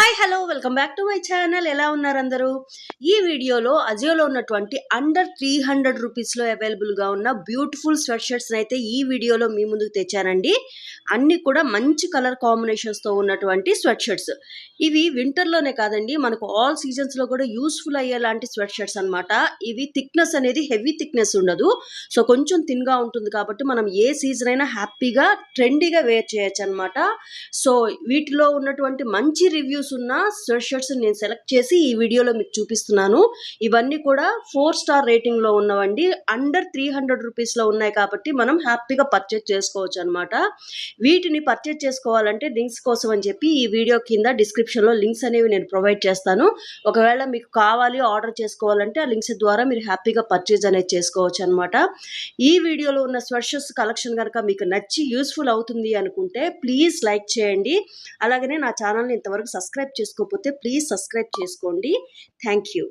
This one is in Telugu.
Hi hello welcome back to my channel. ఎలా ఉన్నారు అందరూ? ఈ వీడియోలో అజియోలో ఉన్నటువంటి అండర్ 300 రూపీస్లో అవైలబుల్గా ఉన్న బ్యూటిఫుల్ స్వెట్ షర్ట్స్ని అయితే ఈ వీడియోలో మీ ముందుకు తెచ్చానండి. అన్నీ కూడా మంచి కలర్ కాంబినేషన్స్తో ఉన్నటువంటి స్వెట్ షర్ట్స్. ఇవి వింటర్లోనే కాదండి, మనకు ఆల్ సీజన్స్లో కూడా యూస్ఫుల్ అయ్యేలాంటి స్వెట్ షర్ట్స్ అనమాట. ఇవి థిక్నెస్ అనేది హెవీ థిక్నెస్ ఉండదు, సో కొంచెం థిన్గా ఉంటుంది కాబట్టి మనం ఏ సీజన్ అయినా హ్యాపీగా ట్రెండీగా వేర్ చేయొచ్చు అనమాట. సో వీటిలో ఉన్నటువంటి మంచి రివ్యూస్ ఉన్న స్వెట్ షర్ట్స్ నేను సెలెక్ట్ చేసి ఈ వీడియోలో మీకు చూపిస్తున్నాను. ఇవన్నీ కూడా 4 స్టార్ రేటింగ్లో ఉన్నవండి. అండర్ 300 రూపీస్లో ఉన్నాయి కాబట్టి మనం హ్యాపీగా పర్చేజ్ చేసుకోవచ్చు అనమాట. వీటిని పర్చేజ్ చేసుకోవాలంటే లింక్స్ కోసం అని చెప్పి ఈ వీడియో కింద డిస్క్రిప్షన్లో లింక్స్ అనేవి నేను ప్రొవైడ్ చేస్తాను. ఒకవేళ మీకు కావాలి ఆర్డర్ చేసుకోవాలంటే ఆ లింక్స్ ద్వారా మీరు హ్యాపీగా పర్చేజ్ అనేది చేసుకోవచ్చు అనమాట. ఈ వీడియోలో ఉన్న స్వెట్ షర్ట్స్ కలెక్షన్ కనుక మీకు నచ్చి యూస్ఫుల్ అవుతుంది అనుకుంటే ప్లీజ్ లైక్ చేయండి. అలాగనే నా ఛానల్ని ఇంతవరకు సబ్స్క్రైబ్ చేసుకోకపోతే ప్లీజ్ సబ్స్క్రైబ్ చేసుకోండి. Thank you.